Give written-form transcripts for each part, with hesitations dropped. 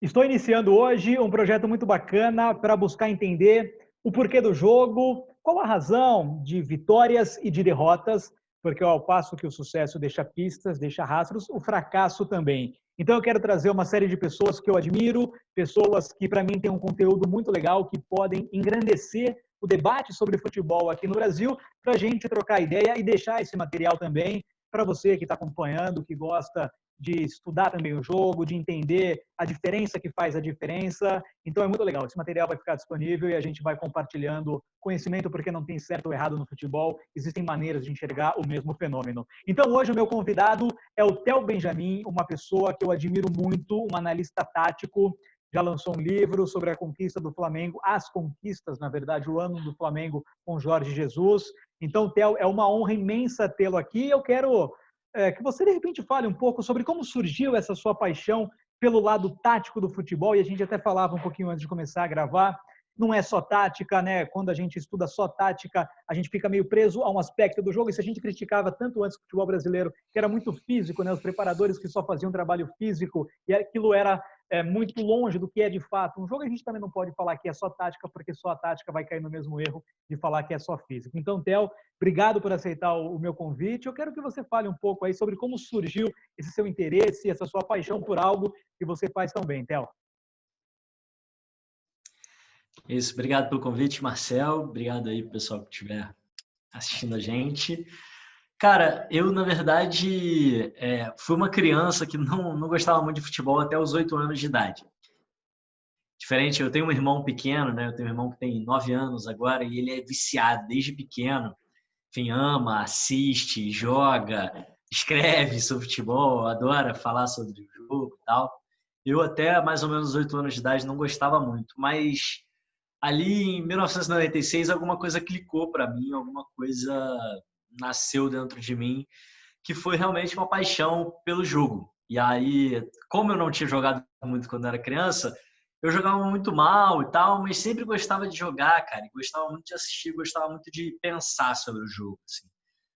Estou iniciando hoje um projeto muito bacana para buscar entender o porquê do jogo, qual a razão de vitórias e de derrotas, porque ao passo que o sucesso deixa pistas, deixa rastros, o fracasso também. Então eu quero trazer uma série de pessoas que eu admiro, pessoas que para mim têm um conteúdo muito legal, que podem engrandecer o debate sobre futebol aqui no Brasil, para a gente trocar ideia e deixar esse material também para você que está acompanhando, que gosta de estudar também o jogo, de entender a diferença que faz a diferença. Então é muito legal. Esse material vai ficar disponível e a gente vai compartilhando conhecimento, porque não tem certo ou errado no futebol, existem maneiras de enxergar o mesmo fenômeno. Então hoje o meu convidado é o Theo Benjamin, uma pessoa que eu admiro muito, um analista tático, já lançou um livro sobre a conquista do Flamengo, as conquistas, na verdade, o ano do Flamengo com Jorge Jesus. Então, Theo, é uma honra imensa tê-lo aqui. Eu quero que você, de repente, fale um pouco sobre como surgiu essa sua paixão pelo lado tático do futebol, e a gente até falava um pouquinho antes de começar a gravar, não é só tática, né? Quando a gente estuda só tática, a gente fica meio preso a um aspecto do jogo, e se a gente criticava tanto antes o futebol brasileiro, que era muito físico, né? Os preparadores que só faziam trabalho físico, e aquilo era muito longe do que é de fato um jogo. A gente também não pode falar que é só tática, porque só a tática vai cair no mesmo erro de falar que é só físico. Então, Theo, obrigado por aceitar o meu convite. Eu quero que você fale um pouco aí sobre como surgiu esse seu interesse, essa sua paixão por algo que você faz tão bem, Theo. Isso, obrigado pelo convite, Marcel. Obrigado aí pro pessoal que estiver assistindo a gente. Cara, eu, na verdade, fui uma criança que não gostava muito de futebol até os 8 anos de idade. Diferente, eu tenho um irmão pequeno, né? Eu tenho um irmão que tem 9 anos agora e ele é viciado desde pequeno. Enfim, ama, assiste, joga, escreve sobre futebol, adora falar sobre o jogo e tal. Eu até mais ou menos 8 anos de idade não gostava muito, mas ali em 1996 alguma coisa clicou para mim, alguma coisa nasceu dentro de mim, que foi realmente uma paixão pelo jogo. E aí, como eu não tinha jogado muito quando era criança, eu jogava muito mal e tal, mas sempre gostava de jogar, cara. Gostava muito de assistir, gostava muito de pensar sobre o jogo, assim.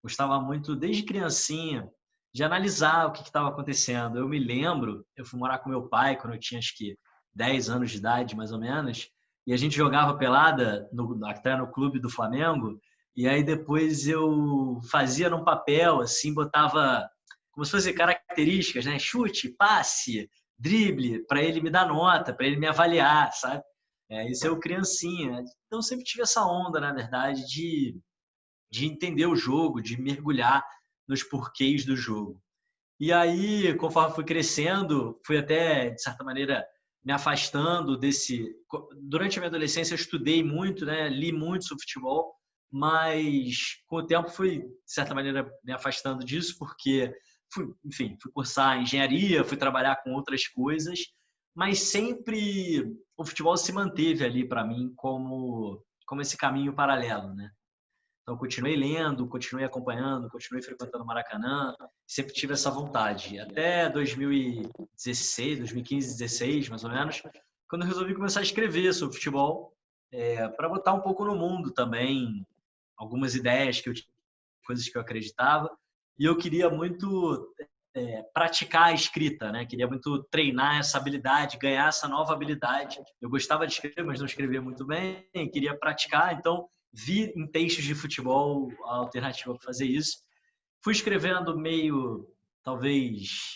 Gostava muito, desde criancinha, de analisar o que estava acontecendo. Eu me lembro, eu fui morar com meu pai quando eu tinha acho que 10 anos de idade, mais ou menos, e a gente jogava pelada até no clube do Flamengo, e aí depois eu fazia num papel, assim, botava como se fosse características, né? Chute, passe, drible, para ele me dar nota, para ele me avaliar, sabe? Isso é o criancinha. Então sempre tive essa onda, na verdade, de entender o jogo, de mergulhar nos porquês do jogo. E aí, conforme fui crescendo, fui até, de certa maneira, me afastando desse. Durante a minha adolescência, eu estudei muito, né? Li muito sobre futebol, mas com o tempo fui, de certa maneira, me afastando disso, porque fui cursar engenharia, fui trabalhar com outras coisas, mas sempre o futebol se manteve ali para mim como esse caminho paralelo, né? Então, continuei lendo, continuei acompanhando, continuei frequentando o Maracanã, sempre tive essa vontade. Até 2016, 2015, 2016, mais ou menos, quando eu resolvi começar a escrever sobre futebol, para botar um pouco no mundo também, algumas ideias que eu tinha, coisas que eu acreditava, e eu queria muito praticar a escrita, né? Queria muito treinar essa habilidade, ganhar essa nova habilidade. Eu gostava de escrever, mas não escrevia muito bem, queria praticar, então vi em textos de futebol a alternativa para fazer isso. Fui escrevendo meio, talvez,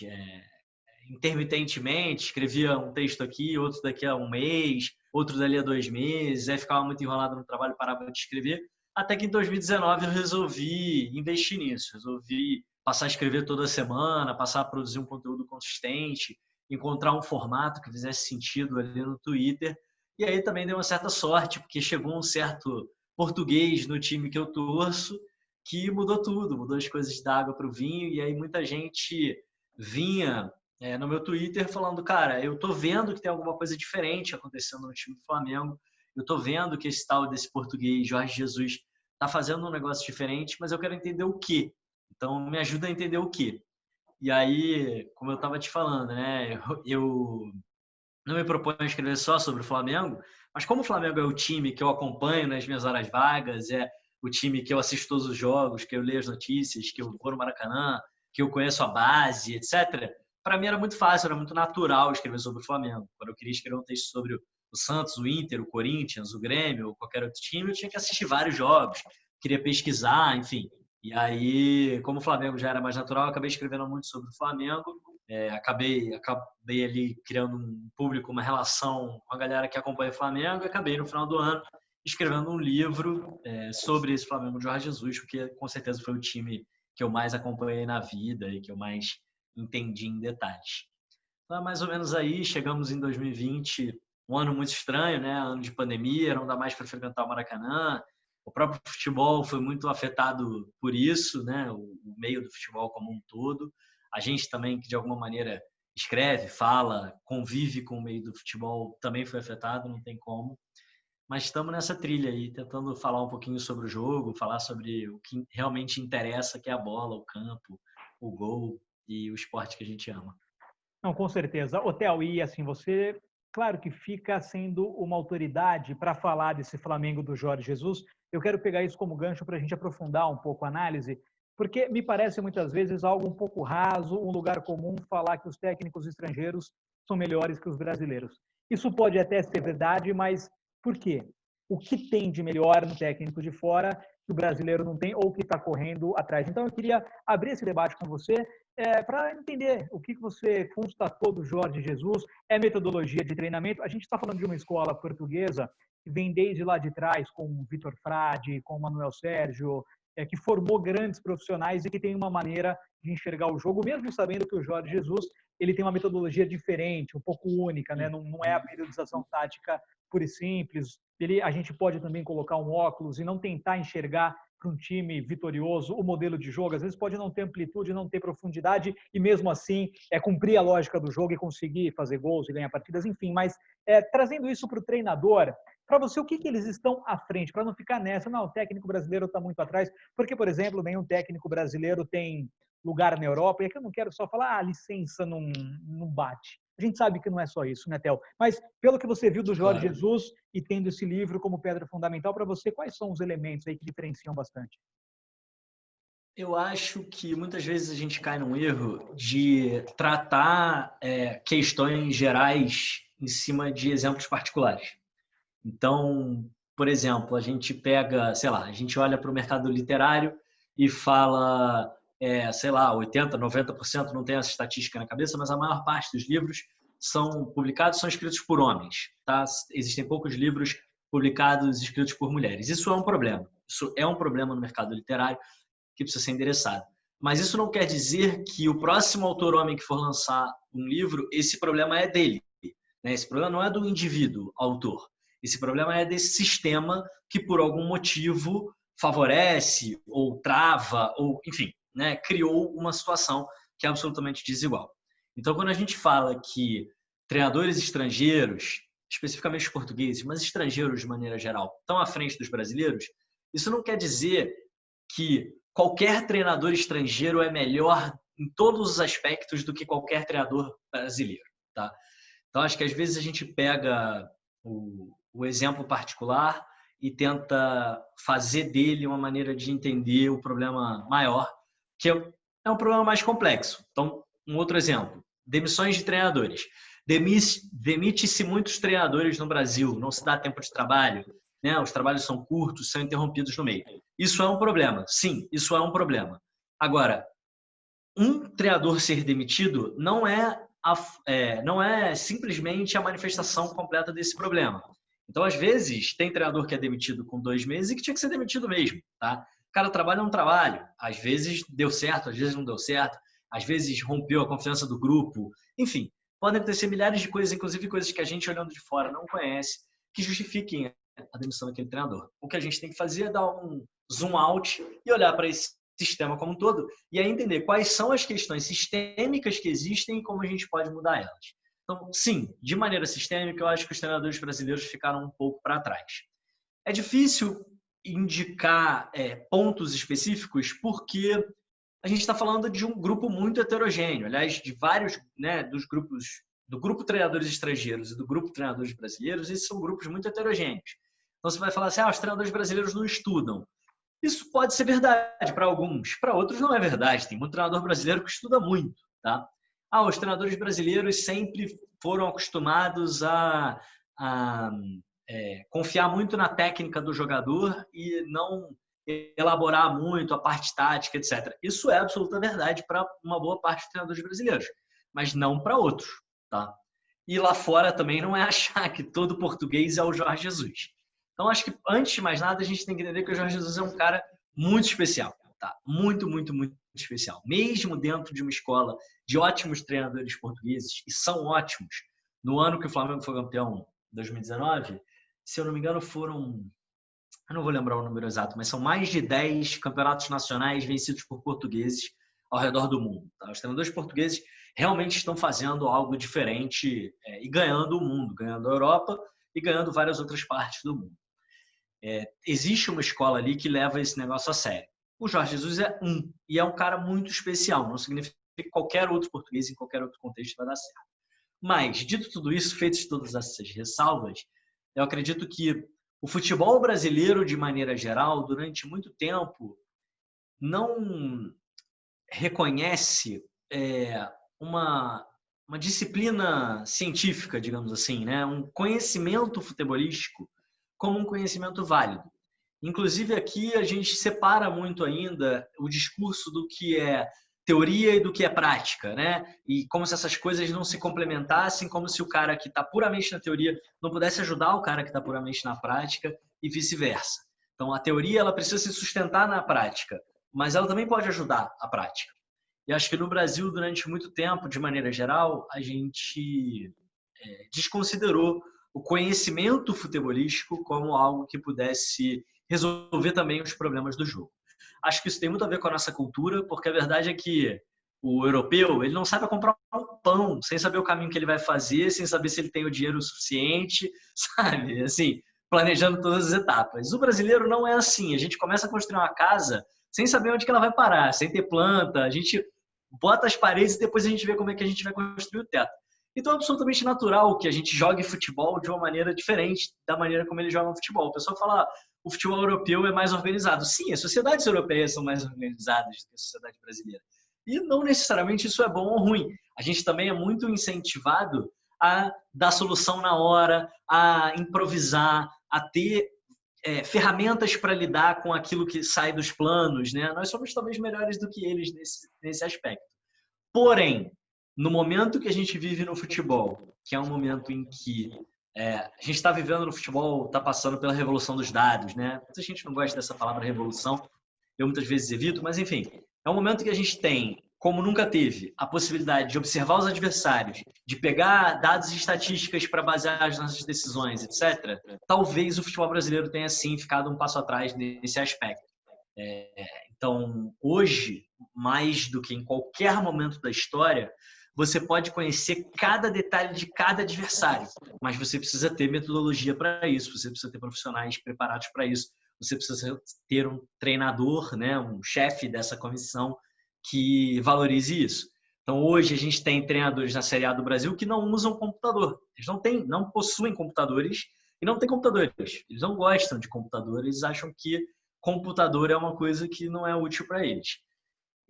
intermitentemente, escrevia um texto aqui, outro daqui a um mês, outro dali a 2 meses, aí ficava muito enrolado no trabalho, parava de escrever, até que em 2019 eu resolvi investir nisso, resolvi passar a escrever toda semana, passar a produzir um conteúdo consistente, encontrar um formato que fizesse sentido ali no Twitter, e aí também deu uma certa sorte, porque chegou um certo português no time que eu torço, que mudou tudo, mudou as coisas da água para o vinho, e aí muita gente vinha no meu Twitter falando, cara, eu tô vendo que tem alguma coisa diferente acontecendo no time do Flamengo, eu tô vendo que esse tal desse português, Jorge Jesus, tá fazendo um negócio diferente, mas eu quero entender o quê. Então, me ajuda a entender o quê. E aí, como eu estava te falando, né, eu não me proponho a escrever só sobre o Flamengo, mas como o Flamengo é o time que eu acompanho nas minhas horas vagas, é o time que eu assisto todos os jogos, que eu leio as notícias, que eu vou no Maracanã, que eu conheço a base, etc., para mim era muito fácil, era muito natural escrever sobre o Flamengo. Quando eu queria escrever um texto sobre o Santos, o Inter, o Corinthians, o Grêmio, ou qualquer outro time, eu tinha que assistir vários jogos, queria pesquisar, enfim. E aí, como o Flamengo já era mais natural, eu acabei escrevendo muito sobre o Flamengo. Acabei ali criando um público, uma relação com a galera que acompanha o Flamengo, e acabei no final do ano escrevendo um livro sobre esse Flamengo de Jorge Jesus, porque com certeza foi o time que eu mais acompanhei na vida e que eu mais entendi em detalhes. Então, mais ou menos aí, chegamos em 2020, um ano muito estranho, né? Ano de pandemia, não dá mais para frequentar o Maracanã. O próprio futebol foi muito afetado por isso, né? O meio do futebol como um todo. A gente também, que de alguma maneira escreve, fala, convive com o meio do futebol, também foi afetado, não tem como. Mas estamos nessa trilha aí, tentando falar um pouquinho sobre o jogo, falar sobre o que realmente interessa, que é a bola, o campo, o gol e o esporte que a gente ama. Não, com certeza. Hotel, e assim, você, claro que fica sendo uma autoridade para falar desse Flamengo do Jorge Jesus. Eu quero pegar isso como gancho para a gente aprofundar um pouco a análise, porque me parece muitas vezes algo um pouco raso, um lugar comum falar que os técnicos estrangeiros são melhores que os brasileiros. Isso pode até ser verdade, mas por quê? O que tem de melhor no técnico de fora que o brasileiro não tem ou que está correndo atrás? Então, eu queria abrir esse debate com você para entender o que você constatou do Jorge Jesus, metodologia de treinamento. A gente está falando de uma escola portuguesa que vem desde lá de trás, com o Vitor Frade, com o Manuel Sérgio, que formou grandes profissionais e que tem uma maneira de enxergar o jogo, mesmo sabendo que o Jorge Jesus ele tem uma metodologia diferente, um pouco única, né? Não é a periodização tática pura e simples. A gente pode também colocar um óculos e não tentar enxergar para um time vitorioso o modelo de jogo. Às vezes pode não ter amplitude, não ter profundidade e mesmo assim cumprir a lógica do jogo e conseguir fazer gols e ganhar partidas, enfim. Mas trazendo isso para o treinador, para você, o que eles estão à frente? Para não ficar nessa, não, o técnico brasileiro está muito atrás, porque, por exemplo, nenhum técnico brasileiro tem lugar na Europa, e aqui eu não quero só falar, a licença não bate. A gente sabe que não é só isso, né, Theo? Mas, pelo que você viu do Jorge Jesus e tendo esse livro como pedra fundamental para você, quais são os elementos aí que diferenciam bastante? Eu acho que muitas vezes a gente cai num erro de tratar questões gerais em cima de exemplos particulares. Então, por exemplo, a gente pega, sei lá, a gente olha para o mercado literário e fala, sei lá, 80%, 90%, não tenho essa estatística na cabeça, mas a maior parte dos livros são publicados, são escritos por homens, tá? Existem poucos livros publicados escritos por mulheres. Isso é um problema. Isso é um problema no mercado literário que precisa ser endereçado. Mas isso não quer dizer que o próximo autor homem que for lançar um livro, esse problema é dele, né? Esse problema não é do indivíduo autor. Esse problema é desse sistema que, por algum motivo, favorece ou trava, ou, enfim, né, criou uma situação que é absolutamente desigual. Então, quando a gente fala que treinadores estrangeiros, especificamente os portugueses, mas estrangeiros de maneira geral, estão à frente dos brasileiros, isso não quer dizer que qualquer treinador estrangeiro é melhor em todos os aspectos do que qualquer treinador brasileiro, tá? Então, acho que às vezes a gente pega o exemplo particular e tenta fazer dele uma maneira de entender o problema maior, que é um problema mais complexo. Então, um outro exemplo, demissões de treinadores. Demite-se muitos treinadores no Brasil, não se dá tempo de trabalho, né? Os trabalhos são curtos, são interrompidos no meio. Isso é um problema, sim, isso é um problema. Agora, um treinador ser demitido não é simplesmente a manifestação completa desse problema. Então, às vezes, tem treinador que é demitido com 2 meses e que tinha que ser demitido mesmo, tá? O cara trabalha um trabalho, às vezes deu certo, às vezes não deu certo, às vezes rompeu a confiança do grupo, enfim, podem acontecer milhares de coisas, inclusive coisas que a gente olhando de fora não conhece, que justifiquem a demissão daquele treinador. O que a gente tem que fazer é dar um zoom out e olhar para esse sistema como um todo e aí entender quais são as questões sistêmicas que existem e como a gente pode mudar elas. Então, sim, de maneira sistêmica, eu acho que os treinadores brasileiros ficaram um pouco para trás. É difícil indicar pontos específicos porque a gente está falando de um grupo muito heterogêneo. Aliás, de vários, né, dos grupos, do grupo treinadores estrangeiros e do grupo treinadores brasileiros, esses são grupos muito heterogêneos. Então, você vai falar assim, os treinadores brasileiros não estudam. Isso pode ser verdade para alguns, para outros não é verdade. Tem muito treinador brasileiro que estuda muito, tá? os treinadores brasileiros sempre foram acostumados a confiar muito na técnica do jogador e não elaborar muito a parte tática, etc. Isso é absoluta verdade para uma boa parte dos treinadores brasileiros, mas não para outros, tá? E lá fora também não é achar que todo português é o Jorge Jesus. Então, acho que, antes de mais nada, a gente tem que entender que o Jorge Jesus é um cara muito especial, tá? Muito, muito, muito especial. Mesmo dentro de uma escola de ótimos treinadores portugueses, e são ótimos, no ano que o Flamengo foi campeão, 2019, se eu não me engano, eu não vou lembrar o número exato, mas são mais de 10 campeonatos nacionais vencidos por portugueses ao redor do mundo. Tá? Os treinadores portugueses realmente estão fazendo algo diferente e ganhando o mundo, ganhando a Europa e ganhando várias outras partes do mundo. Existe uma escola ali que leva esse negócio a sério. O Jorge Jesus é e é um cara muito especial, não significa que qualquer outro português em qualquer outro contexto vai dar certo. Mas, dito tudo isso, feitas todas essas ressalvas, eu acredito que o futebol brasileiro, de maneira geral, durante muito tempo, não reconhece uma disciplina científica, digamos assim, né? Um conhecimento futebolístico como um conhecimento válido. Inclusive, aqui a gente separa muito ainda o discurso do que é teoria e do que é prática, né? E como se essas coisas não se complementassem, como se o cara que está puramente na teoria não pudesse ajudar o cara que está puramente na prática e vice-versa. Então, a teoria ela precisa se sustentar na prática, mas ela também pode ajudar a prática. E acho que no Brasil, durante muito tempo, de maneira geral, a gente desconsiderou o conhecimento futebolístico como algo que pudesse resolver também os problemas do jogo. Acho que isso tem muito a ver com a nossa cultura, porque a verdade é que o europeu ele não sabe comprar um pão, sem saber o caminho que ele vai fazer, sem saber se ele tem o dinheiro suficiente, sabe? Assim, planejando todas as etapas. O brasileiro não é assim. A gente começa a construir uma casa sem saber onde que ela vai parar, sem ter planta. A gente bota as paredes e depois a gente vê como é que a gente vai construir o teto. Então é absolutamente natural que a gente jogue futebol de uma maneira diferente da maneira como eles jogam futebol. O pessoal fala, o futebol europeu é mais organizado. Sim, as sociedades europeias são mais organizadas do que a sociedade brasileira. E não necessariamente isso é bom ou ruim. A gente também é muito incentivado a dar solução na hora, a improvisar, a ter ferramentas para lidar com aquilo que sai dos planos, né? Nós somos talvez melhores do que eles nesse aspecto. Porém, no momento que a gente vive no futebol, que é um momento em que a gente está vivendo no futebol, está passando pela revolução dos dados, né? Muita gente não gosta dessa palavra revolução, eu muitas vezes evito, mas enfim, é um momento que a gente tem, como nunca teve, a possibilidade de observar os adversários, de pegar dados e estatísticas para basear as nossas decisões, etc. Talvez o futebol brasileiro tenha, sim, ficado um passo atrás nesse aspecto. Então, hoje, mais do que em qualquer momento da história, você pode conhecer cada detalhe de cada adversário, mas você precisa ter metodologia para isso, você precisa ter profissionais preparados para isso, você precisa ter um treinador, né, um chefe dessa comissão que valorize isso. Então, hoje a gente tem treinadores na Série A do Brasil que não usam computador. Eles não possuem computadores e não têm computadores. Eles não gostam de computador, eles acham que computador é uma coisa que não é útil para eles.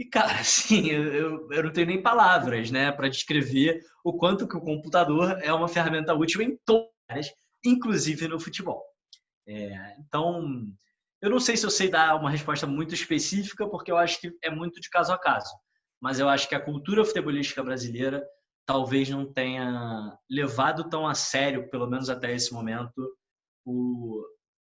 E, cara, assim, eu não tenho nem palavras, né, para descrever o quanto que o computador é uma ferramenta útil em todas as áreas, inclusive no futebol. Então, eu não sei se eu sei dar uma resposta muito específica, porque eu acho que é muito de caso a caso. Mas eu acho que a cultura futebolística brasileira talvez não tenha levado tão a sério, pelo menos até esse momento,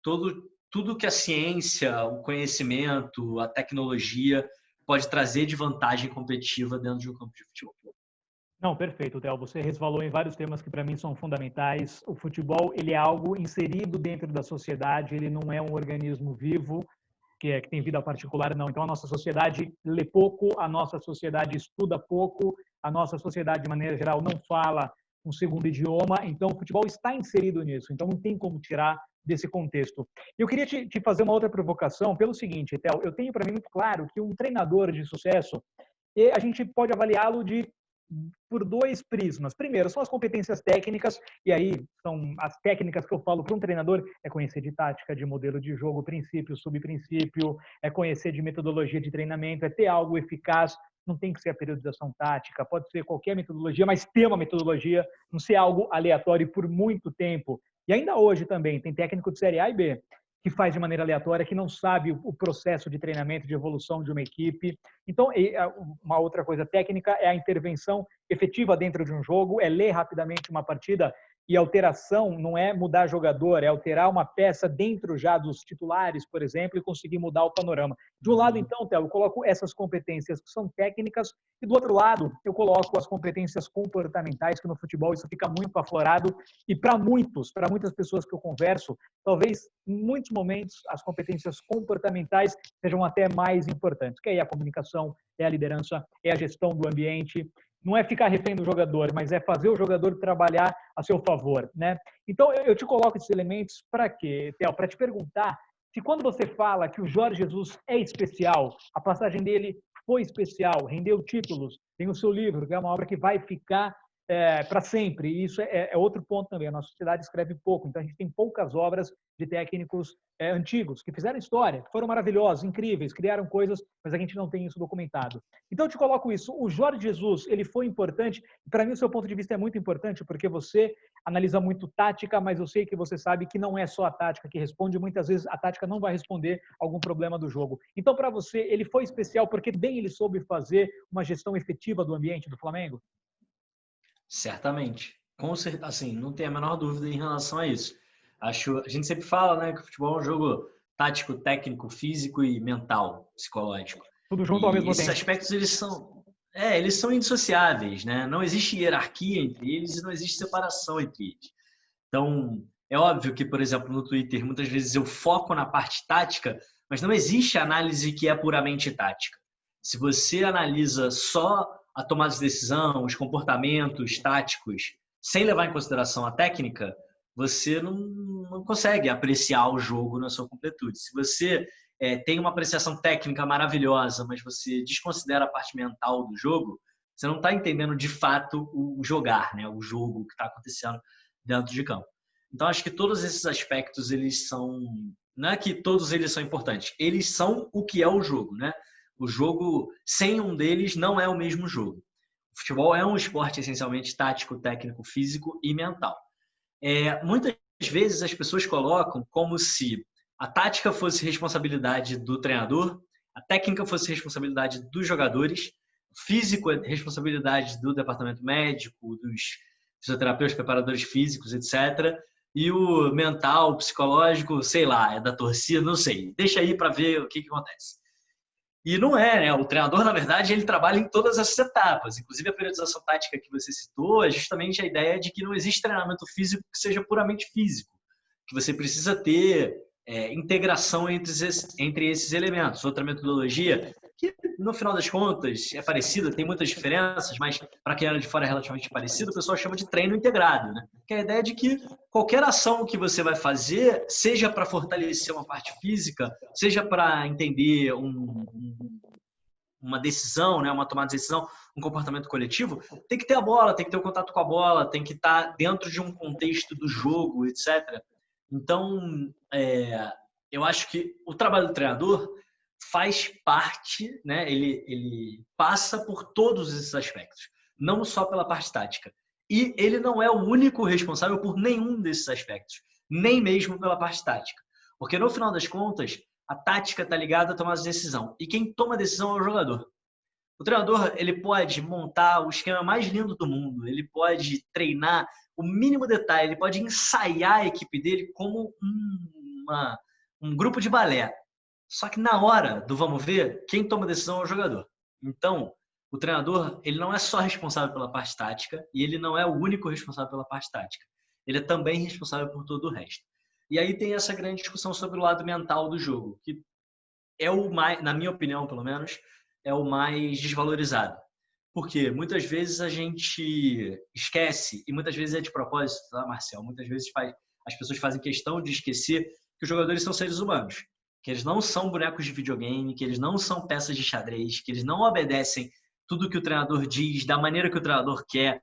tudo que a ciência, o conhecimento, a tecnologia pode trazer de vantagem competitiva dentro de um campo de futebol. Não, perfeito, Theo. Você resvalou em vários temas que para mim são fundamentais. O futebol, ele é algo inserido dentro da sociedade, ele não é um organismo vivo que tem vida particular, não. Então a nossa sociedade lê pouco, a nossa sociedade estuda pouco, a nossa sociedade de maneira geral não fala um segundo idioma, então o futebol está inserido nisso, então não tem como tirar desse contexto. Eu queria te fazer uma outra provocação pelo seguinte, Theo, eu tenho para mim muito claro que um treinador de sucesso, a gente pode avaliá-lo por dois prismas. Primeiro, são as competências técnicas, e aí são as técnicas que eu falo para um treinador, é conhecer de tática, de modelo de jogo, princípio, subprincípio, é conhecer de metodologia de treinamento, é ter algo eficaz não tem que ser a periodização tática, pode ser qualquer metodologia, mas ter uma metodologia, não ser algo aleatório por muito tempo. E ainda hoje também tem técnico de Série A e B que faz de maneira aleatória, que não sabe o processo de treinamento, de evolução de uma equipe. Então, uma outra coisa técnica é a intervenção efetiva dentro de um jogo, é ler rapidamente uma partida. E alteração não é mudar jogador, é alterar uma peça dentro já dos titulares, por exemplo, e conseguir mudar o panorama. De um lado, então, Theo, eu coloco essas competências que são técnicas, e do outro lado, eu coloco as competências comportamentais, que no futebol isso fica muito aflorado, e para muitas pessoas que eu converso, talvez em muitos momentos as competências comportamentais sejam até mais importantes, que é a comunicação, é a liderança, é a gestão do ambiente. Não é ficar refém do jogador, mas é fazer o jogador trabalhar a seu favor, né? Então, eu te coloco esses elementos para quê, Theo? Para te perguntar se quando você fala que o Jorge Jesus é especial, a passagem dele foi especial, rendeu títulos, tem o seu livro, que é uma obra que vai ficar para sempre. E isso é outro ponto também. A nossa sociedade escreve pouco, então a gente tem poucas obras de técnicos antigos que fizeram história, que foram maravilhosos, incríveis, criaram coisas, mas a gente não tem isso documentado. Então eu te coloco isso. O Jorge Jesus, ele foi importante. Para mim, o seu ponto de vista é muito importante, porque você analisa muito tática, mas eu sei que você sabe que não é só a tática que responde. Muitas vezes a tática não vai responder algum problema do jogo. Então, para você, ele foi especial porque bem ele soube fazer uma gestão efetiva do ambiente do Flamengo? Certamente. Assim, não tem a menor dúvida em relação a isso. A gente sempre fala, né, que o futebol é um jogo tático, técnico, físico e mental, psicológico. Tudo junto ao mesmo esses tempo. aspectos, eles são indissociáveis, né? Não existe hierarquia entre eles e não existe separação entre eles. Então, é óbvio que, por exemplo, no Twitter, muitas vezes eu foco na parte tática, mas não existe análise que é puramente tática. Se você analisa só a tomada de decisão, os comportamentos táticos, sem levar em consideração a técnica, você não consegue apreciar o jogo na sua completude. Se você tem uma apreciação técnica maravilhosa, mas você desconsidera a parte mental do jogo, você não está entendendo de fato o jogar, né? O jogo que está acontecendo dentro de campo. Então, acho que todos esses aspectos, eles são... Não é que todos eles são importantes, eles são o que é o jogo, né? O jogo, sem um deles, não é o mesmo jogo. O futebol é um esporte essencialmente tático, técnico, físico e mental. Muitas vezes as pessoas colocam como se a tática fosse responsabilidade do treinador, a técnica fosse responsabilidade dos jogadores, o físico é responsabilidade do departamento médico, dos fisioterapeutas, preparadores físicos, etc. E o mental, o psicológico, sei lá, é da torcida, não sei. Deixa aí para ver o que acontece. E não né? O treinador, na verdade, ele trabalha em todas essas etapas. Inclusive, a periodização tática que você citou é justamente a ideia de que não existe treinamento físico que seja puramente físico, que você precisa ter integração entre esses elementos. Outra metodologia que, no final das contas, é parecida, tem muitas diferenças, mas para quem era de fora é relativamente parecido, o pessoal chama de treino integrado, né? Que é a ideia de que qualquer ação que você vai fazer, seja para fortalecer uma parte física, seja para entender uma decisão, né, uma tomada de decisão, um comportamento coletivo, tem que ter a bola, tem que ter o contato com a bola, tem que estar dentro de um contexto do jogo, etc. Então, eu acho que o trabalho do treinador faz parte, né, ele passa por todos esses aspectos, não só pela parte tática. E ele não é o único responsável por nenhum desses aspectos, nem mesmo pela parte tática. Porque, no final das contas, a tática está ligada à tomada de decisão. E quem toma a decisão é o jogador. O treinador, ele pode montar o esquema mais lindo do mundo, ele pode treinar o mínimo detalhe, ele pode ensaiar a equipe dele como um grupo de balé. Só que na hora do vamos ver, quem toma a decisão é o jogador. Então, o treinador, ele não é só responsável pela parte tática e ele não é o único responsável pela parte tática. Ele é também responsável por todo o resto. E aí tem essa grande discussão sobre o lado mental do jogo, que é o mais, na minha opinião, pelo menos, é o mais desvalorizado. Porque muitas vezes a gente esquece, e muitas vezes é de propósito, tá, Marcel? Muitas vezes as pessoas fazem questão de esquecer que os jogadores são seres humanos, que eles não são bonecos de videogame, que eles não são peças de xadrez, que eles não obedecem tudo que o treinador diz, da maneira que o treinador quer,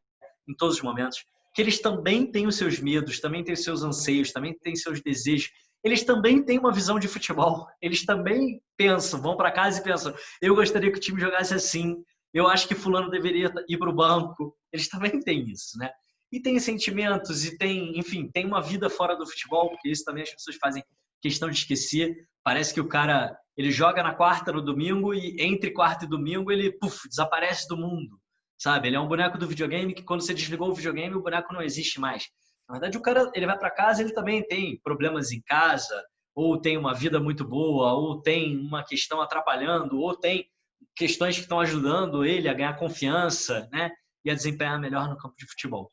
em todos os momentos, que eles também têm os seus medos, também têm os seus anseios, também têm seus desejos, eles também têm uma visão de futebol, eles também pensam, vão para casa e pensam, eu gostaria que o time jogasse assim, eu acho que fulano deveria ir para o banco. Eles também têm isso, né? E tem sentimentos, e tem, enfim, tem uma vida fora do futebol, porque isso também as pessoas fazem questão de esquecer. Parece que o cara, ele joga na quarta, no domingo, e entre quarta e domingo ele, desaparece do mundo, sabe? Ele é um boneco do videogame que quando você desligou o videogame, o boneco não existe mais. Na verdade, o cara, ele vai para casa, ele também tem problemas em casa, ou tem uma vida muito boa, ou tem uma questão atrapalhando, ou tem questões que estão ajudando ele a ganhar confiança, né? E a desempenhar melhor no campo de futebol.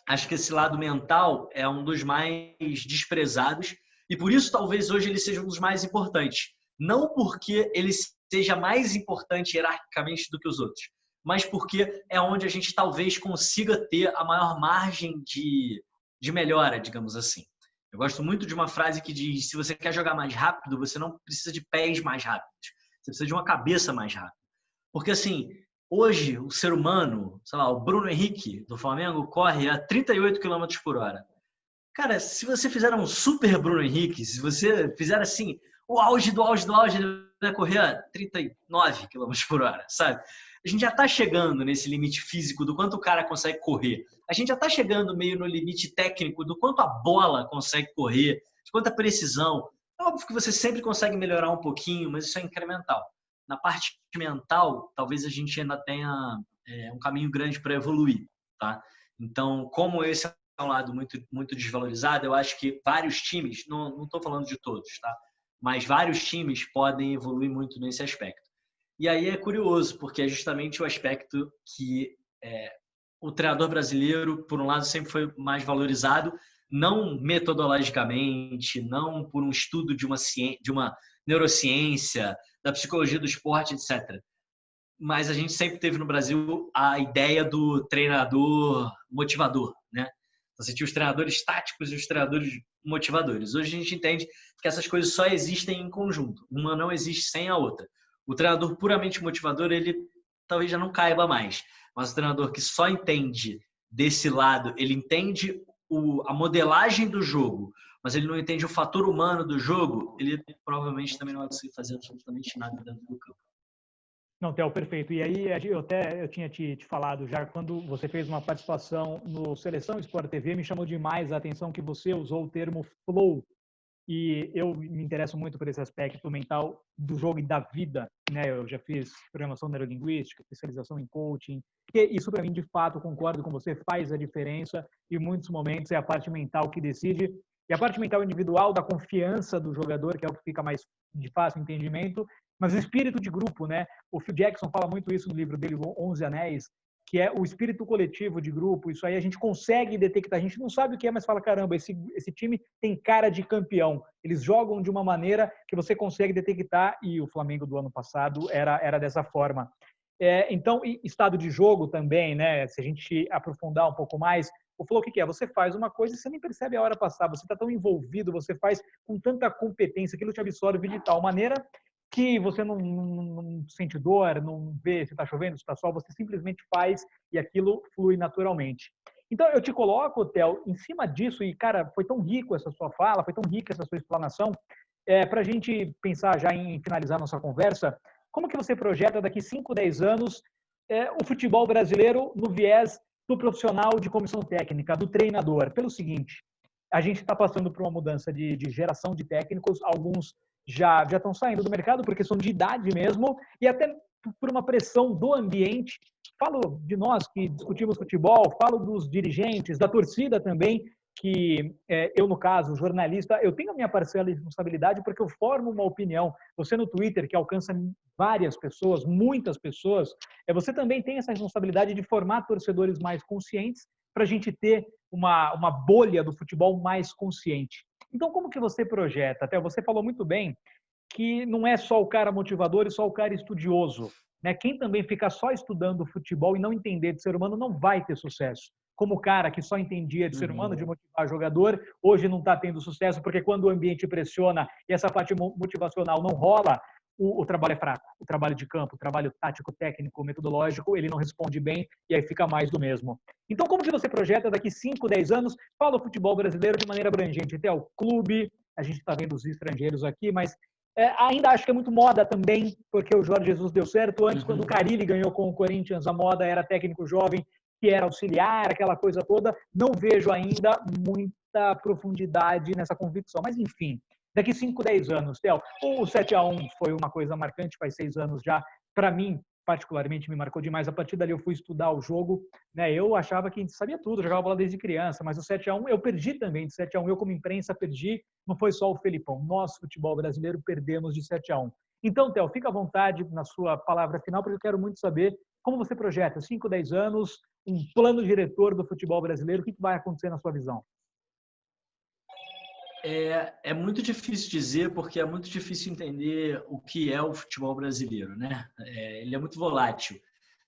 Acho que esse lado mental é um dos mais desprezados e por isso talvez hoje ele seja um dos mais importantes. Não porque ele seja mais importante hierarquicamente do que os outros, mas porque é onde a gente talvez consiga ter a maior margem de melhora, digamos assim. Eu gosto muito de uma frase que diz: se você quer jogar mais rápido, você não precisa de pés mais rápidos, você precisa de uma cabeça mais rápida. Porque assim, hoje, o ser humano, sei lá, o Bruno Henrique do Flamengo corre a 38 km por hora. Cara, se você fizer um super Bruno Henrique, se você fizer assim, o auge do auge do auge, ele vai correr a 39 km por hora, sabe? A gente já está chegando nesse limite físico do quanto o cara consegue correr. A gente já está chegando meio no limite técnico do quanto a bola consegue correr, de quanta precisão. É óbvio que você sempre consegue melhorar um pouquinho, mas isso é incremental. Na parte mental, talvez a gente ainda tenha um caminho grande para evoluir, tá? Então, como esse é um lado muito, muito desvalorizado, eu acho que vários times, não estou falando de todos, tá? Mas vários times podem evoluir muito nesse aspecto. E aí é curioso, porque é justamente o aspecto que o treinador brasileiro, por um lado, sempre foi mais valorizado, não metodologicamente, não por um estudo de uma neurociência, da psicologia do esporte, etc. Mas a gente sempre teve no Brasil a ideia do treinador motivador, né? Você tinha os treinadores táticos e os treinadores motivadores. Hoje a gente entende que essas coisas só existem em conjunto. Uma não existe sem a outra. O treinador puramente motivador, ele talvez já não caiba mais. Mas o treinador que só entende desse lado, ele entende a modelagem do jogo, mas ele não entende o fator humano do jogo, ele provavelmente também não vai conseguir fazer absolutamente nada dentro do campo. Não, Theo, perfeito. E aí, eu tinha te falado já, quando você fez uma participação no Seleção Sport TV, me chamou demais a atenção que você usou o termo flow. E eu me interesso muito por esse aspecto mental do jogo e da vida, né? Eu já fiz programação neurolinguística, especialização em coaching, e isso para mim, de fato, concordo com você, faz a diferença e em muitos momentos é a parte mental que decide. E a parte mental individual da confiança do jogador, que é o que fica mais de fácil entendimento, mas o espírito de grupo, né? O Phil Jackson fala muito isso no livro dele, 11 Anéis, que é o espírito coletivo de grupo. Isso aí a gente consegue detectar. A gente não sabe o que é, mas fala, caramba, esse time tem cara de campeão. Eles jogam de uma maneira que você consegue detectar, e o Flamengo do ano passado era dessa forma. Então, estado de jogo também, né? Se a gente aprofundar um pouco mais, o flow, o que é? Você faz uma coisa e você nem percebe a hora passar. Você está tão envolvido, você faz com tanta competência, aquilo te absorve de tal maneira que você não sente dor, não vê se está chovendo, se está sol, você simplesmente faz e aquilo flui naturalmente. Então, eu te coloco, Theo, em cima disso, e, cara, foi tão rico essa sua fala, foi tão rica essa sua explanação, para a gente pensar já em finalizar nossa conversa, como que você projeta daqui 5, 10 anos o futebol brasileiro no viés do profissional de comissão técnica, do treinador? Pelo seguinte, a gente está passando por uma mudança de geração de técnicos, alguns já estão saindo do mercado por questão de idade mesmo e até por uma pressão do ambiente. Falo de nós que discutimos futebol, falo dos dirigentes, da torcida também, que eu, no caso, jornalista, eu tenho a minha parcela de responsabilidade porque eu formo uma opinião. Você no Twitter, que alcança várias pessoas, muitas pessoas, você também tem essa responsabilidade de formar torcedores mais conscientes para a gente ter uma bolha do futebol mais consciente. Então, como que você projeta? Até você falou muito bem que não é só o cara motivador e só o cara estudioso, né? Quem também fica só estudando futebol e não entender de ser humano não vai ter sucesso. Como o cara que só entendia de ser humano, de motivar jogador, hoje não está tendo sucesso porque quando o ambiente pressiona e essa parte motivacional não rola, o trabalho é fraco. O trabalho de campo, o trabalho tático, técnico, metodológico, ele não responde bem e aí fica mais do mesmo. Então, como que você projeta daqui 5, 10 anos? Fala o futebol brasileiro de maneira abrangente, até o clube, a gente está vendo os estrangeiros aqui, mas Ainda acho que é muito moda também, porque o Jorge Jesus deu certo. Antes, quando o Carille ganhou com o Corinthians, a moda era técnico jovem, que era auxiliar, aquela coisa toda. Não vejo ainda muita profundidade nessa convicção. Mas, enfim, daqui 5, 10 anos, Theo, o 7-1 foi uma coisa marcante, faz 6 anos já. Para mim, particularmente, me marcou demais. A partir dali eu fui estudar o jogo. Né? Eu achava que sabia tudo, jogava bola desde criança, mas o 7-1 eu perdi também de 7-1. Eu, como imprensa, perdi. Não foi só o Felipão. Nós, futebol brasileiro, perdemos de 7-1. Então, Theo, fica à vontade na sua palavra final, porque eu quero muito saber como você projeta 5, 10 anos, um plano diretor do futebol brasileiro. O que vai acontecer na sua visão? É muito difícil dizer, porque é muito difícil entender o que é o futebol brasileiro, né? Ele é muito volátil.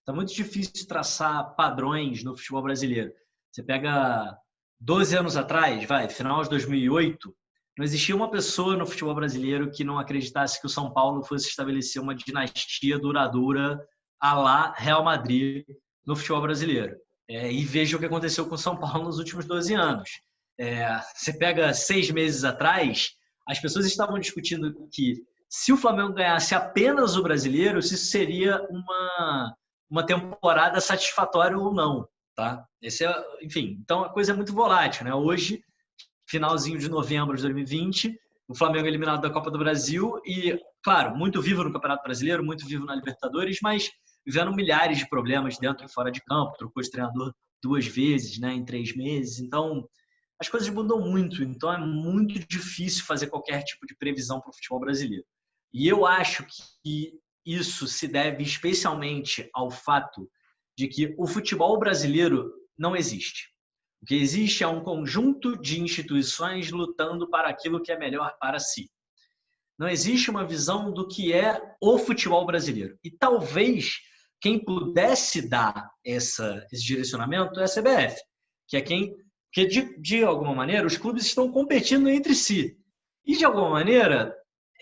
Está muito difícil traçar padrões no futebol brasileiro. Você pega 12 anos atrás, final de 2008, não existia uma pessoa no futebol brasileiro que não acreditasse que o São Paulo fosse estabelecer uma dinastia duradoura à la Real Madrid no futebol brasileiro. E veja o que aconteceu com o São Paulo nos últimos 12 anos. Você pega 6 meses atrás, as pessoas estavam discutindo que se o Flamengo ganhasse apenas o brasileiro, se isso seria uma temporada satisfatória ou não. Tá? Enfim, então a coisa é muito volátil. Né? Hoje, finalzinho de novembro de 2020, o Flamengo eliminado da Copa do Brasil e, claro, muito vivo no Campeonato Brasileiro, muito vivo na Libertadores, mas vivendo milhares de problemas dentro e fora de campo, trocou de treinador 2 vezes, né, em 3 meses. Então, as coisas mudam muito, então é muito difícil fazer qualquer tipo de previsão para o futebol brasileiro. E eu acho que isso se deve especialmente ao fato de que o futebol brasileiro não existe. O que existe é um conjunto de instituições lutando para aquilo que é melhor para si. Não existe uma visão do que é o futebol brasileiro. E talvez quem pudesse dar esse direcionamento é a CBF, que é quem... Porque, de alguma maneira, os clubes estão competindo entre si. E, de alguma maneira,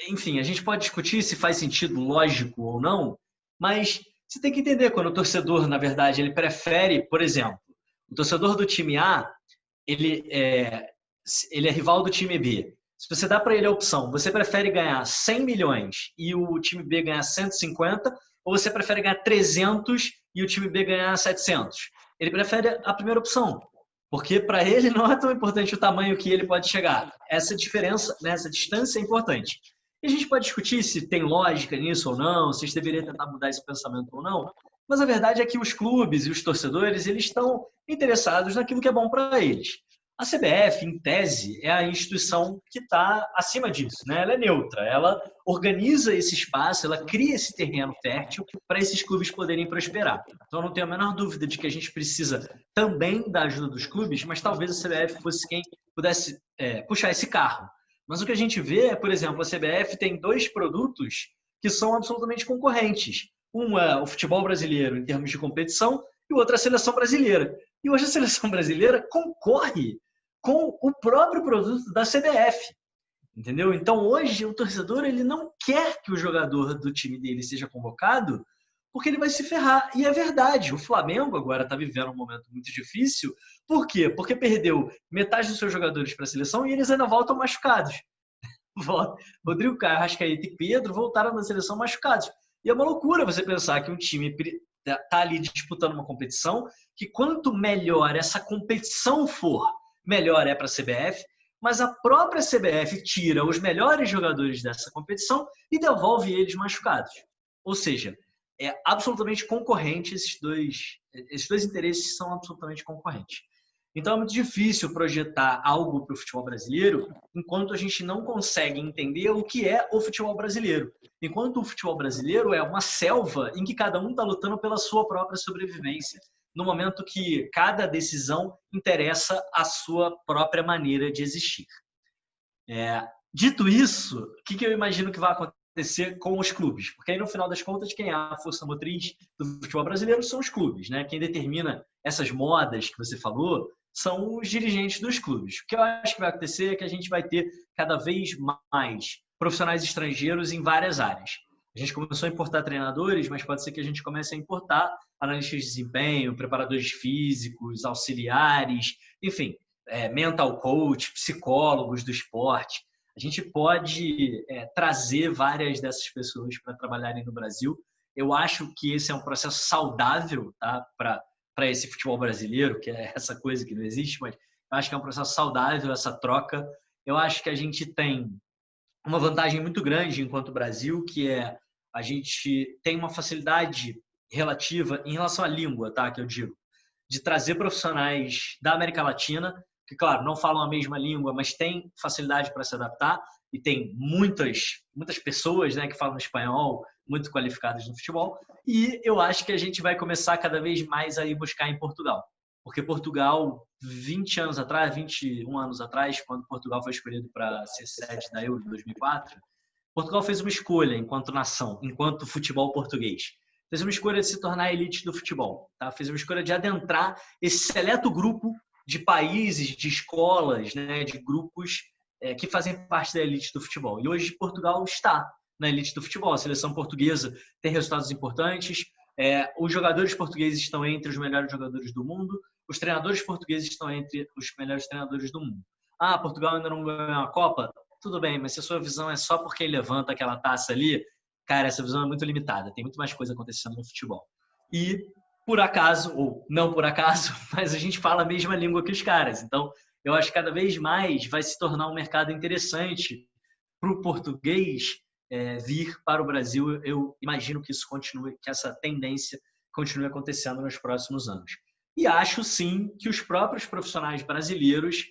enfim, a gente pode discutir se faz sentido lógico ou não, mas você tem que entender quando o torcedor, na verdade, ele prefere, por exemplo, o torcedor do time A, ele é rival do time B. Se você dá para ele a opção, você prefere ganhar 100 milhões e o time B ganhar 150, ou você prefere ganhar 300 e o time B ganhar 700? Ele prefere a primeira opção. Porque para ele não é tão importante o tamanho que ele pode chegar. Essa diferença, né, essa distância é importante. E a gente pode discutir se tem lógica nisso ou não, se a gente deveria tentar mudar esse pensamento ou não, mas a verdade é que os clubes e os torcedores eles estão interessados naquilo que é bom para eles. A CBF, em tese, é a instituição que está acima disso, né? Ela é neutra, ela organiza esse espaço, ela cria esse terreno fértil para esses clubes poderem prosperar. Então, eu não tenho a menor dúvida de que a gente precisa também da ajuda dos clubes, mas talvez a CBF fosse quem pudesse puxar esse carro. Mas o que a gente vê é, por exemplo, a CBF tem 2 produtos que são absolutamente concorrentes. Um é o futebol brasileiro em termos de competição e o outro é a seleção brasileira. E hoje a seleção brasileira concorre com o próprio produto da CBF, entendeu? Então hoje o torcedor ele não quer que o jogador do time dele seja convocado porque ele vai se ferrar. E é verdade, o Flamengo agora está vivendo um momento muito difícil. Por quê? Porque perdeu metade dos seus jogadores para a seleção e eles ainda voltam machucados. Rodrigo Caio, Arrascaeta e Pedro voltaram da seleção machucados. E é uma loucura você pensar que um time está ali disputando uma competição, que quanto melhor essa competição for, melhor é para a CBF, mas a própria CBF tira os melhores jogadores dessa competição e devolve eles machucados. Ou seja, é absolutamente concorrente, esses dois interesses são absolutamente concorrentes. Então é muito difícil projetar algo para o futebol brasileiro enquanto a gente não consegue entender o que é o futebol brasileiro. Enquanto o futebol brasileiro é uma selva em que cada um está lutando pela sua própria sobrevivência, no momento que cada decisão interessa a sua própria maneira de existir. Dito isso, o que eu imagino que vai acontecer com os clubes? Porque aí, no final das contas, quem é a força motriz do futebol brasileiro são os clubes, né? Quem determina essas modas que você falou são os dirigentes dos clubes. O que eu acho que vai acontecer é que a gente vai ter cada vez mais profissionais estrangeiros em várias áreas. A gente começou a importar treinadores, mas pode ser que a gente comece a importar analistas de desempenho, preparadores físicos, auxiliares, enfim, mental coach, psicólogos do esporte. A gente pode trazer várias dessas pessoas para trabalharem no Brasil. Eu acho que esse é um processo saudável, tá? Para esse futebol brasileiro, que é essa coisa que não existe, mas eu acho que é um processo saudável essa troca. Eu acho que a gente tem uma vantagem muito grande enquanto Brasil, que é a gente tem uma facilidade relativa em relação à língua, tá? Que eu digo, de trazer profissionais da América Latina, que, claro, não falam a mesma língua, mas têm facilidade para se adaptar, e tem muitas pessoas, né, que falam espanhol, muito qualificadas no futebol, e eu acho que a gente vai começar cada vez mais a ir buscar em Portugal. Porque Portugal, 20 anos atrás, 21 anos atrás, quando Portugal foi escolhido para ser sede da Euro em 2004, Portugal fez uma escolha enquanto nação, enquanto futebol português. Fez uma escolha de se tornar a elite do futebol. Tá? Fez uma escolha de adentrar esse seleto grupo de países, de escolas, né, de grupos que fazem parte da elite do futebol. E hoje Portugal está na elite do futebol. A seleção portuguesa tem resultados importantes. Os jogadores portugueses estão entre os melhores jogadores do mundo. Os treinadores portugueses estão entre os melhores treinadores do mundo. Ah, Portugal ainda não ganhou uma Copa? Tudo bem, mas se a sua visão é só porque ele levanta aquela taça ali, cara, essa visão é muito limitada. Tem muito mais coisa acontecendo no futebol. E, por acaso, ou não por acaso, mas a gente fala a mesma língua que os caras. Então, eu acho que cada vez mais vai se tornar um mercado interessante para o português vir para o Brasil. Eu imagino que isso continue, que essa tendência continue acontecendo nos próximos anos. E acho, sim, que os próprios profissionais brasileiros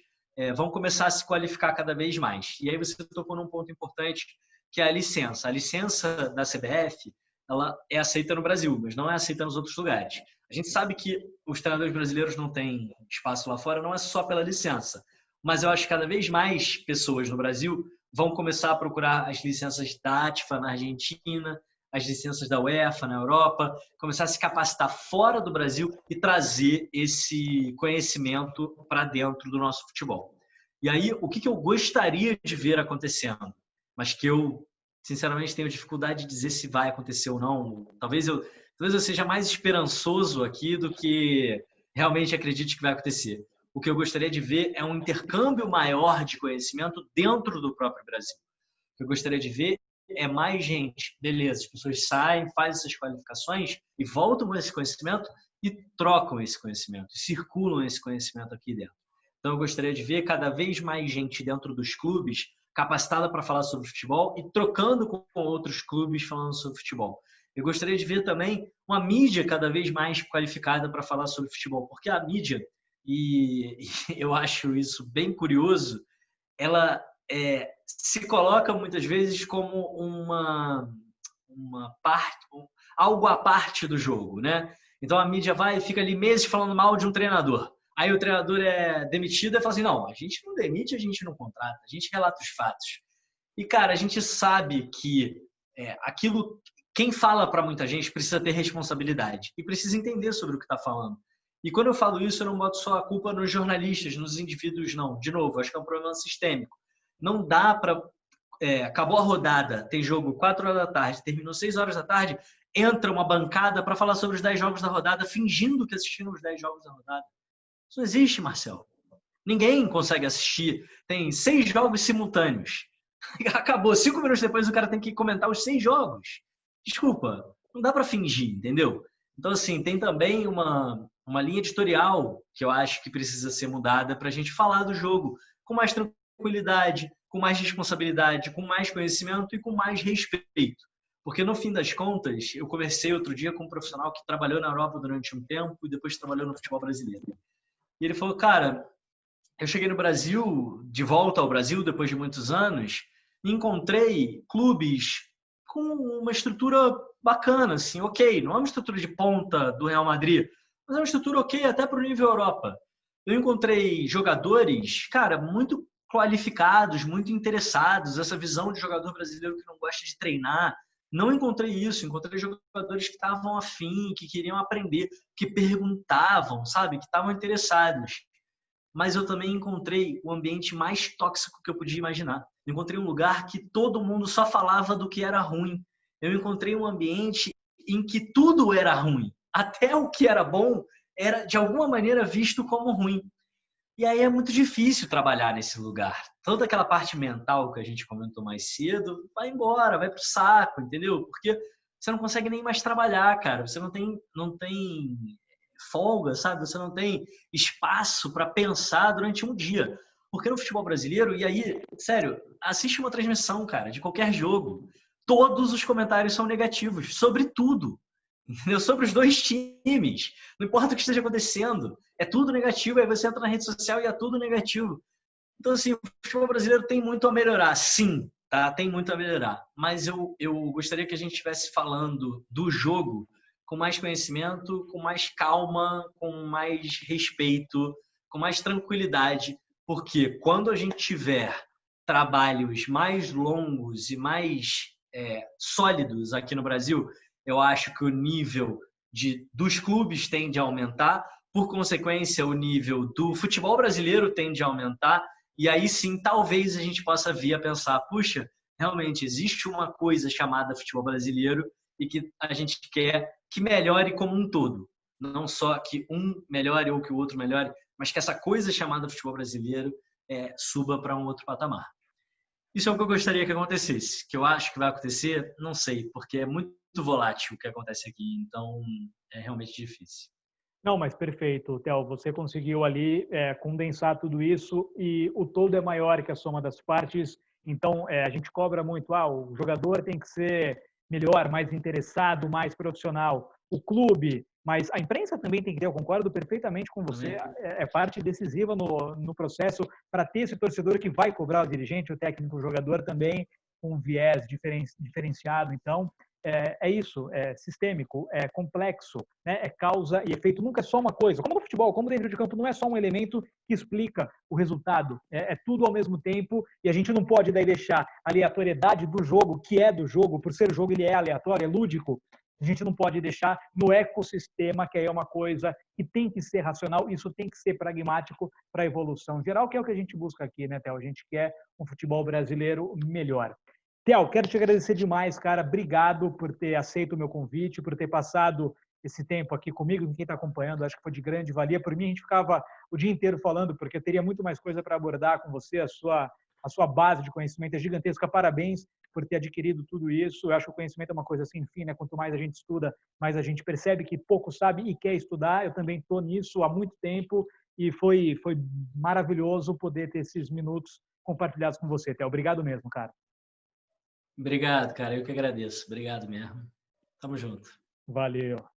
vão começar a se qualificar cada vez mais. E aí você tocou num ponto importante, que é a licença. A licença da CBF, ela é aceita no Brasil, mas não é aceita nos outros lugares. A gente sabe que os treinadores brasileiros não têm espaço lá fora, não é só pela licença. Mas eu acho que cada vez mais pessoas no Brasil vão começar a procurar as licenças da ATFA na Argentina, as licenças da UEFA na Europa, começar a se capacitar fora do Brasil e trazer esse conhecimento para dentro do nosso futebol. E aí, o que eu gostaria de ver acontecendo, mas que eu, sinceramente, tenho dificuldade de dizer se vai acontecer ou não. Talvez eu seja mais esperançoso aqui do que realmente acredite que vai acontecer. O que eu gostaria de ver é um intercâmbio maior de conhecimento dentro do próprio Brasil. O que eu gostaria de ver é mais gente. Beleza, as pessoas saem, fazem essas qualificações e voltam com esse conhecimento e trocam esse conhecimento, e circulam esse conhecimento aqui dentro. Então, eu gostaria de ver cada vez mais gente dentro dos clubes capacitada para falar sobre futebol e trocando com outros clubes falando sobre futebol. Eu gostaria de ver também uma mídia cada vez mais qualificada para falar sobre futebol, porque a mídia, e eu acho isso bem curioso, ela se coloca muitas vezes como uma parte, algo à parte do jogo, né? Então a mídia vai e fica ali meses falando mal de um treinador. Aí o treinador é demitido e fala assim, não, a gente não demite, a gente não contrata, a gente relata os fatos. E, cara, a gente sabe que aquilo, quem fala para muita gente precisa ter responsabilidade e precisa entender sobre o que está falando. E quando eu falo isso, eu não boto só a culpa nos jornalistas, nos indivíduos, não. De novo, acho que é um problema sistêmico. Não dá para... acabou a rodada, tem jogo 4 horas da tarde, terminou 6 horas da tarde, entra uma bancada para falar sobre os 10 jogos da rodada, fingindo que assistiram os 10 jogos da rodada. Isso não existe, Marcelo. Ninguém consegue assistir. Tem 6 jogos simultâneos. Acabou. 5 minutos depois o cara tem que comentar os 6 jogos. Desculpa, não dá para fingir, entendeu? Então, assim, tem também uma linha editorial que eu acho que precisa ser mudada para a gente falar do jogo com mais tranquilidade, com mais responsabilidade, com mais conhecimento e com mais respeito. Porque, no fim das contas, eu conversei outro dia com um profissional que trabalhou na Europa durante um tempo e depois trabalhou no futebol brasileiro. E ele falou, cara, eu cheguei no Brasil, de volta ao Brasil depois de muitos anos, e encontrei clubes com uma estrutura bacana, assim, ok. Não é uma estrutura de ponta do Real Madrid, mas é uma estrutura ok até para o nível Europa. Eu encontrei jogadores, cara, muito qualificados, muito interessados, essa visão de jogador brasileiro que não gosta de treinar. Não encontrei isso, encontrei jogadores que estavam afim, que queriam aprender, que perguntavam, sabe, que estavam interessados. Mas eu também encontrei o ambiente mais tóxico que eu podia imaginar. Eu encontrei um lugar que todo mundo só falava do que era ruim. Eu encontrei um ambiente em que tudo era ruim. Até o que era bom era, de alguma maneira, visto como ruim. E aí é muito difícil trabalhar nesse lugar. Toda aquela parte mental que a gente comentou mais cedo, vai embora, vai pro saco, entendeu? Porque você não consegue nem mais trabalhar, cara. Você não tem folga, sabe? Você não tem espaço para pensar durante um dia. Porque no futebol brasileiro, e aí, sério, assiste uma transmissão, cara, de qualquer jogo. Todos os comentários são negativos, sobre tudo. Entendeu? Sobre os dois times. Não importa o que esteja acontecendo. É tudo negativo. Aí você entra na rede social e é tudo negativo. Então, assim, o futebol brasileiro tem muito a melhorar. Sim, tá? Tem muito a melhorar. Mas eu gostaria que a gente estivesse falando do jogo com mais conhecimento, com mais calma, com mais respeito, com mais tranquilidade. Porque quando a gente tiver trabalhos mais longos e mais sólidos aqui no Brasil, eu acho que o nível dos clubes tende a aumentar, por consequência, o nível do futebol brasileiro tende a aumentar, e aí sim, talvez a gente possa vir a pensar, puxa, realmente existe uma coisa chamada futebol brasileiro e que a gente quer que melhore como um todo. Não só que um melhore ou que o outro melhore, mas que essa coisa chamada futebol brasileiro suba para um outro patamar. Isso é o que eu gostaria que acontecesse. Que eu acho que vai acontecer, não sei, porque é muito volátil o que acontece aqui, então é realmente difícil. Não, mas perfeito, Theo. Você conseguiu ali condensar tudo isso e o todo é maior que a soma das partes. Então, a gente cobra muito, o jogador tem que ser melhor, mais interessado, mais profissional. O clube, mas a imprensa também tem que ter, eu concordo perfeitamente com você, é parte decisiva no processo para ter esse torcedor que vai cobrar o dirigente, o técnico, o jogador também, com um viés diferenciado. Então, é isso, é sistêmico, é complexo, né? É causa e efeito, nunca é só uma coisa. Como no futebol, como dentro de campo, não é só um elemento que explica o resultado, é tudo ao mesmo tempo e a gente não pode daí deixar a aleatoriedade do jogo, que é do jogo, por ser jogo ele é aleatório, é lúdico, a gente não pode deixar no ecossistema, que é uma coisa que tem que ser racional, isso tem que ser pragmático para a evolução geral, que é o que a gente busca aqui, né, Theo? A gente quer um futebol brasileiro melhor. Theo, quero te agradecer demais, cara. Obrigado por ter aceito o meu convite, por ter passado esse tempo aqui comigo, com quem está acompanhando. Acho que foi de grande valia. Por mim, a gente ficava o dia inteiro falando, porque eu teria muito mais coisa para abordar com você. A sua base de conhecimento é gigantesca. Parabéns por ter adquirido tudo isso. Eu acho que o conhecimento é uma coisa sem fim, né? Quanto mais a gente estuda, mais a gente percebe que pouco sabe e quer estudar. Eu também estou nisso há muito tempo e foi maravilhoso poder ter esses minutos compartilhados com você, Theo. Obrigado mesmo, cara. Obrigado, cara. Eu que agradeço. Obrigado mesmo. Tamo junto. Valeu.